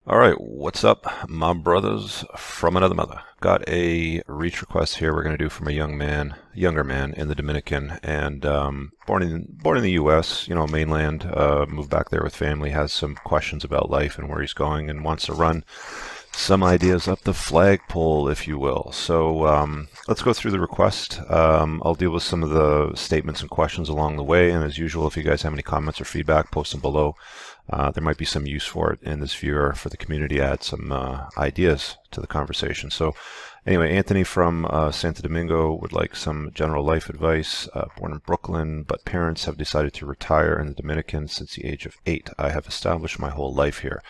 All right, what's up, my brothers from another mother? Got a reach request here we're going to do from a younger man in the Dominican, and born in the U.S., mainland, moved back there with family, has some questions about life and where he's going, and wants to run some ideas up the flagpole, if you will. So let's go through the request. I'll deal with some of the statements and questions along the way, and as usual, if you guys have any comments or feedback, post them below. There might be some use for it in this viewer for the community, add some ideas to the conversation. So anyway, Anthony from Santo Domingo would like some general life advice. Born in Brooklyn, but parents have decided to retire in the Dominican since the age of 8. I have established my whole life here.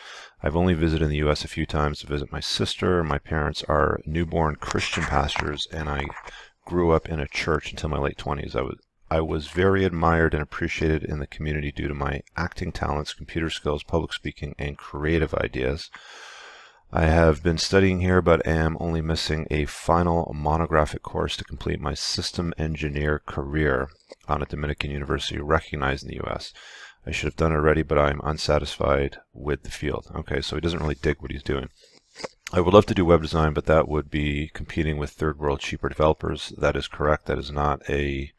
I've only visited the U.S. a few times to visit my sister. My parents are newborn Christian pastors, and I grew up in a church until my late 20s. I was very admired and appreciated in the community due to my acting talents, computer skills, public speaking, and creative ideas. I have been studying here, but am only missing a final monographic course to complete my system engineer career on a Dominican university recognized in the U.S. I should have done it already, but I'm unsatisfied with the field. Okay, so he doesn't really dig what he's doing. I would love to do web design, but that would be competing with third world cheaper developers. That is correct. That's not a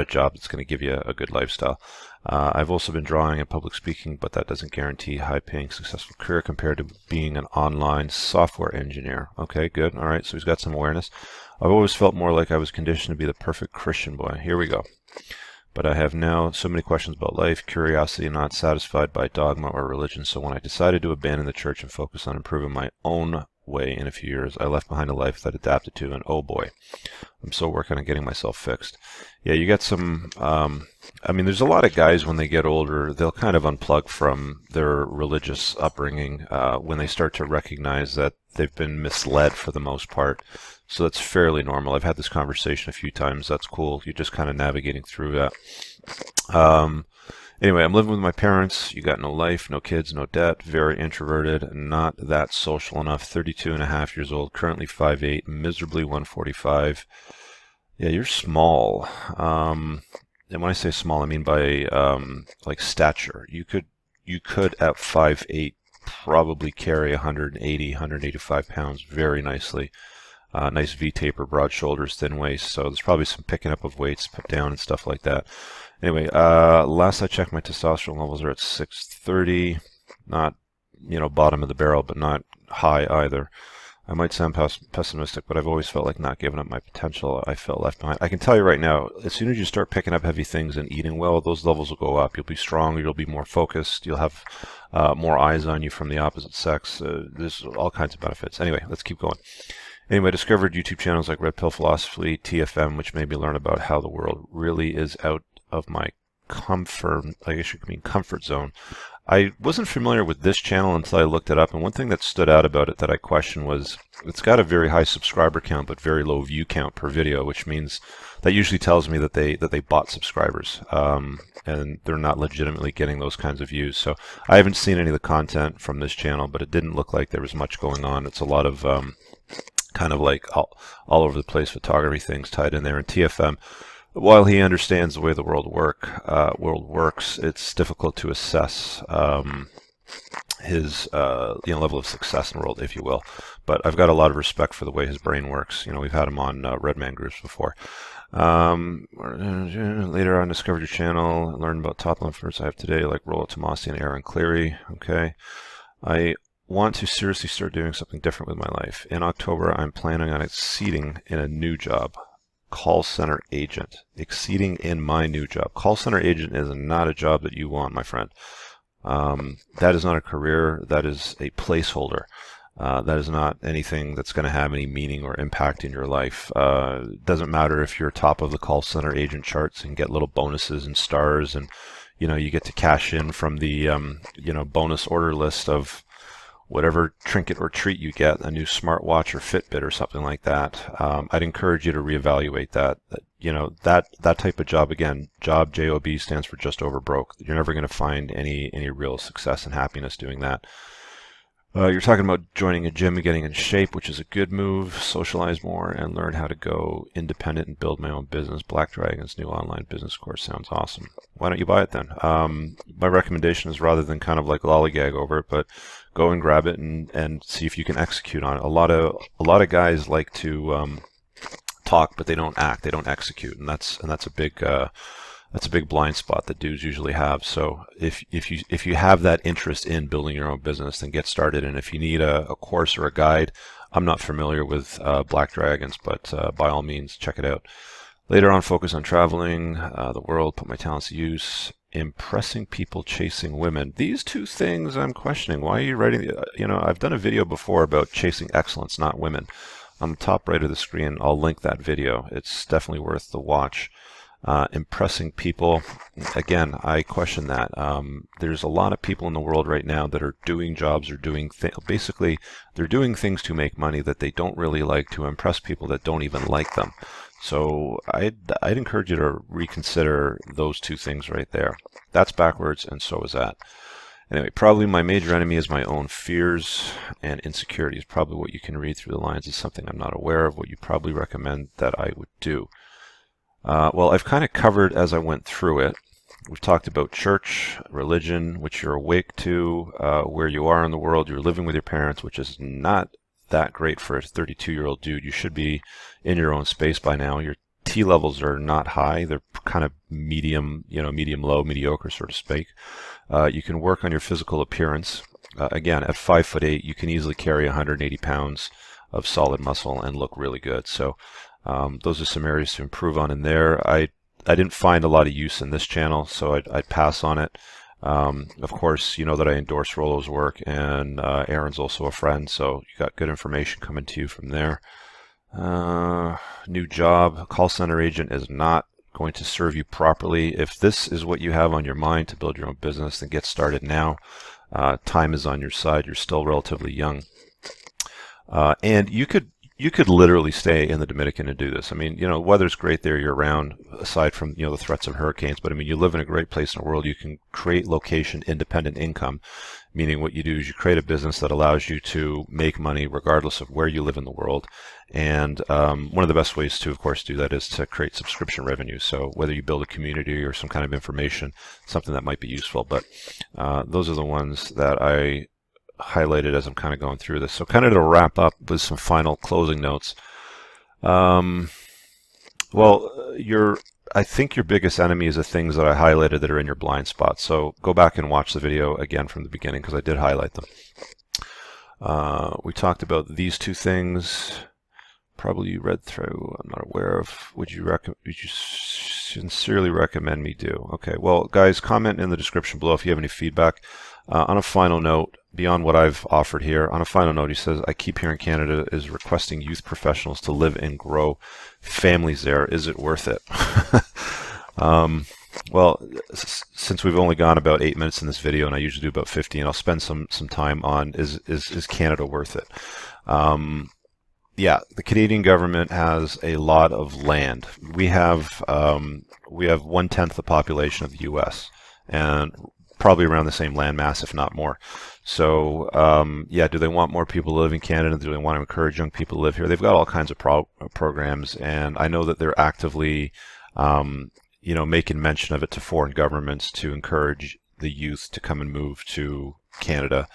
job that's going to give you a good lifestyle. I've also been drawing and public speaking, but that doesn't guarantee high-paying, successful career compared to being an online software engineer. Okay, good. All right, so he's got some awareness. I've always felt more like I was conditioned to be the perfect Christian boy. Here we go. But I have now so many questions about life, curiosity, not satisfied by dogma or religion. So when I decided to abandon the church and focus on improving my own way in a few years, I left behind a life that adapted to, and oh boy, I'm still working on getting myself fixed. Yeah, you get some, there's a lot of guys when they get older, they'll kind of unplug from their religious upbringing when they start to recognize that they've been misled for the most part. So that's fairly normal. I've had this conversation a few times. That's cool. You're just kind of navigating through that. Anyway, I'm living with my parents. You got no life, no kids, no debt, very introverted, not that social enough, 32 and a half years old, currently 5'8", miserably 145. Yeah, you're small. And when I say small, I mean by like stature. You could at 5'8" probably carry 180, 185 pounds very nicely. Nice V-taper, broad shoulders, thin waist. So there's probably some picking up of weights, put down and stuff like that. Anyway, last I checked, my testosterone levels are at 630. Not, bottom of the barrel, but not high either. I might sound pessimistic, but I've always felt like not giving up my potential. I felt left behind. I can tell you right now, as soon as you start picking up heavy things and eating well, those levels will go up. You'll be stronger. You'll be more focused. You'll have more eyes on you from the opposite sex. There's all kinds of benefits. Anyway, let's keep going. Anyway, I discovered YouTube channels like Red Pill Philosophy, TFM, which made me learn about how the world really is out of my comfort zone. I wasn't familiar with this channel until I looked it up, and one thing that stood out about it that I questioned was it's got a very high subscriber count but very low view count per video, which means that usually tells me that they bought subscribers and they're not legitimately getting those kinds of views. So I haven't seen any of the content from this channel, but it didn't look like there was much going on. It's a lot of kind of like all over the place photography things tied in there. And TFM, while he understands the way the world works, it's difficult to assess his level of success in the world, if you will. But I've got a lot of respect for the way his brain works. We've had him on Redman groups before. Later on, discovered your channel, learned about top influencers I have today, like Rollo Tomasi and Aaron Cleary. Okay, I want to seriously start doing something different with my life. In October, I'm planning on exceeding in a new job. Call center agent. Exceeding in my new job. Call center agent is not a job that you want, my friend. That is not a career. That is a placeholder. That is not anything that's going to have any meaning or impact in your life. It doesn't matter if you're top of the call center agent charts and get little bonuses and stars, and you get to cash in from the bonus order list of whatever trinket or treat you get, a new smartwatch or Fitbit or something like that. I'd encourage you to reevaluate that. That type of job, again, job, J-O-B, stands for just over broke. You're never going to find any real success and happiness doing that. You're talking about joining a gym and getting in shape, which is a good move. Socialize more and learn how to go independent and build my own business. Black Dragon's new online business course sounds awesome. Why don't you buy it then? My recommendation is, rather than kind of like lollygag over it, but go and grab it and see if you can execute on it. A lot of guys like to talk, but they don't act, they don't execute, and that's a big blind spot that dudes usually have. So if you have that interest in building your own business, then get started. And if you need a course or a guide, I'm not familiar with Black Dragons, but by all means, check it out. Later on, focus on traveling the world, put my talents to use, impressing people, chasing women. These two things I'm questioning. Why are you writing? I've done a video before about chasing excellence, not women. On the top right of the screen, I'll link that video. It's definitely worth the watch. Impressing people, again, I question that. There's a lot of people in the world right now that are doing jobs or basically they're doing things to make money that they don't really like, to impress people that don't even like them. So I'd encourage you to reconsider those two things right there. That's backwards, and so is that. Anyway, probably my major enemy is my own fears and insecurities. Probably what you can read through the lines is something I'm not aware of, what you probably recommend that I would do. Well, I've kind of covered as I went through it. We've talked about church, religion, which you're awake to, where you are in the world. You're living with your parents, which is not that great for a 32-year-old dude. You should be in your own space by now. Your T levels are not high. They're kind of medium, medium low, mediocre, so to speak. You can work on your physical appearance. Again, at 5'8", you can easily carry 180 pounds of solid muscle and look really good. So those are some areas to improve on in there. I didn't find a lot of use in this channel, so I'd pass on it. Of course, you know that I endorse Rollo's work, and Aaron's also a friend, so you got good information coming to you from there. New job, call center agent is not going to serve you properly. If this is what you have on your mind to build your own business, then get started now. Time is on your side. You're still relatively young. And you could literally stay in the Dominican and do this. I mean, weather's great there year round, aside from, the threats of hurricanes. But I mean, you live in a great place in the world. You can create location independent income, meaning what you do is you create a business that allows you to make money regardless of where you live in the world. And one of the best ways to, of course, do that is to create subscription revenue. So whether you build a community or some kind of information, something that might be useful. But those are the ones that I highlighted as I'm kind of going through this. So kind of to wrap up with some final closing notes. Well, I think your biggest enemy is the things that I highlighted that are in your blind spots. So go back and watch the video again from the beginning, because I did highlight them. We talked about these two things. Probably you read through. I'm not aware of. Would you sincerely recommend me do? Okay. Well, guys, comment in the description below if you have any feedback. On a final note, beyond what I've offered here, on a final note, he says, I keep hearing Canada is requesting youth professionals to live and grow families there. Is it worth it? Well, since we've only gone about 8 minutes in this video, and I usually do about 15, I'll spend some time on is Canada worth it? Yeah, the Canadian government has a lot of land. We have 1/10 the population of the U.S. and probably around the same land mass, if not more. So, yeah, do they want more people to live in Canada? Do they want to encourage young people to live here? They've got all kinds of programs, and I know that they're actively, making mention of it to foreign governments to encourage the youth to come and move to Canada.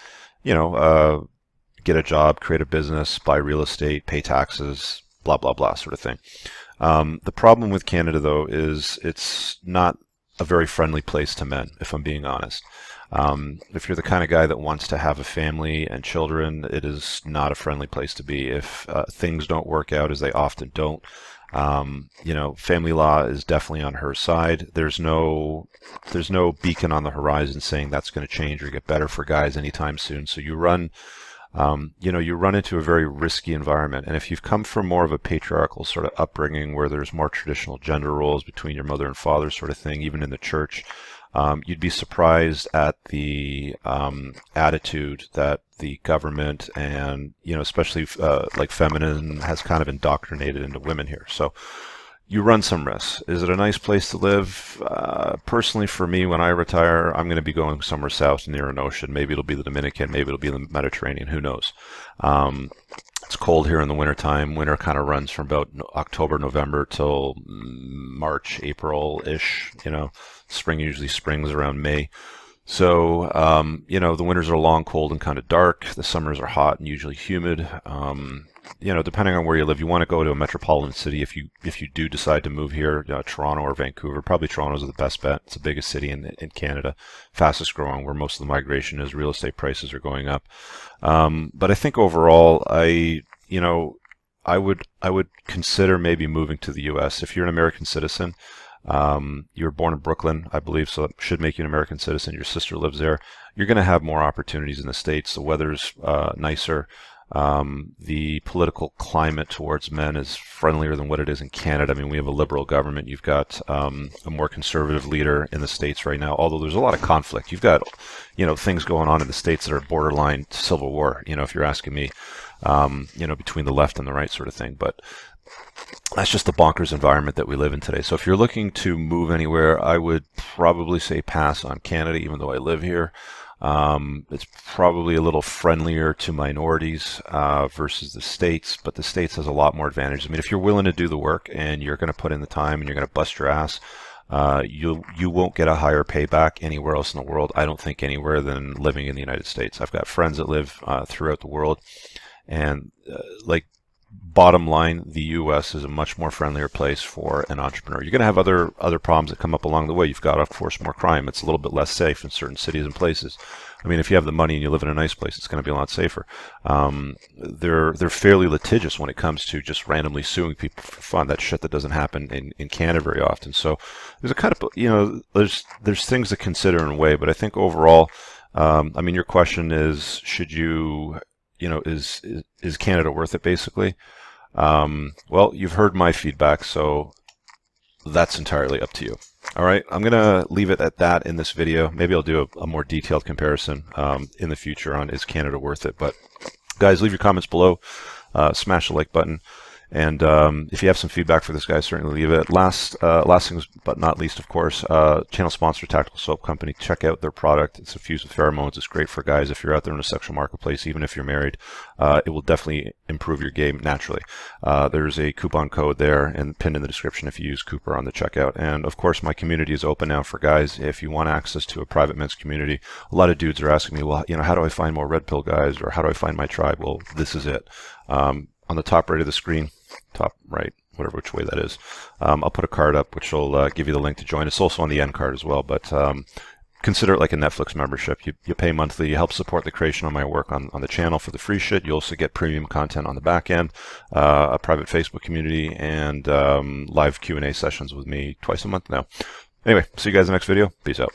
Get a job, create a business, buy real estate, pay taxes, blah, blah, blah, sort of thing. The problem with Canada, though, is it's not a very friendly place to men, if I'm being honest. If you're the kind of guy that wants to have a family and children, it is not a friendly place to be. If things don't work out, as they often don't, family law is definitely on her side. There's no beacon on the horizon saying that's going to change or get better for guys anytime soon. So you run into a very risky environment. And if you've come from more of a patriarchal sort of upbringing where there's more traditional gender roles between your mother and father sort of thing, even in the church, you'd be surprised at the attitude that the government and, especially like feminine has kind of indoctrinated into women here. So you run some risks. Is it a nice place to live? Personally, for me, when I retire, I'm going to be going somewhere south near an ocean. Maybe it'll be the Dominican, maybe it'll be the Mediterranean, who knows. It's cold here in the wintertime. Winter kind of runs from about October, November till March, April-ish. Spring usually springs around May. So, the winters are long, cold, and kind of dark. The summers are hot and usually humid. Depending on where you live, you want to go to a metropolitan city if you do decide to move here, Toronto or Vancouver. Probably Toronto's the best bet. It's the biggest city in Canada, fastest growing, where most of the migration is. Real estate prices are going up. But I think overall, I would consider maybe moving to the U.S. if you're an American citizen. You were born in Brooklyn, I believe, so that should make you an American citizen. Your sister lives there. You're going to have more opportunities in the States. The weather's nicer. The political climate towards men is friendlier than what it is in Canada. I mean, we have a liberal government. You've got a more conservative leader in the States right now, although there's a lot of conflict. You've got, things going on in the States that are borderline civil war, if you're asking me, between the left and the right sort of thing. But that's just the bonkers environment that we live in today. So if you're looking to move anywhere, I would probably say pass on Canada, even though I live here. It's probably a little friendlier to minorities versus the States, but the States has a lot more advantages. I mean, if you're willing to do the work and you're going to put in the time and you're going to bust your ass, you won't get a higher payback anywhere else in the world. I don't think anywhere than living in the United States. I've got friends that live throughout the world, and bottom line, the U.S. is a much more friendlier place for an entrepreneur. You're going to have other problems that come up along the way. You've got, of course, more crime. It's a little bit less safe in certain cities and places. I mean, if you have the money and you live in a nice place, it's going to be a lot safer. They're fairly litigious when it comes to just randomly suing people for fun. That's shit that doesn't happen in Canada very often. So there's a kind of, there's things to consider in a way. But I think overall, your question is, should you, is Canada worth it, basically? Well, you've heard my feedback, so that's entirely up to you. All right, I'm going to leave it at that in this video. Maybe I'll do a more detailed comparison in the future on is Canada worth it. But guys, leave your comments below. Smash the like button. And if you have some feedback for this guy, certainly leave it. Last thing but not least, of course, channel sponsor, Tactical Soap Company. Check out their product. It's infused with pheromones. It's great for guys if you're out there in a sexual marketplace, even if you're married. It will definitely improve your game naturally. There's a coupon code there and pinned in the description if you use Cooper on the checkout. And of course, my community is open now for guys. If you want access to a private men's community, a lot of dudes are asking me, well, how do I find more red pill guys, or how do I find my tribe? Well, this is it. On the top right of the screen, top right, whatever which way that is, I'll put a card up which will give you the link to join. It's also on the end card as well, but consider it like a Netflix membership. You pay monthly. You help support the creation of my work on the channel for the free shit. You also get premium content on the back end, a private Facebook community, and live Q&A sessions with me twice a month now. Anyway, see you guys in the next video. Peace out.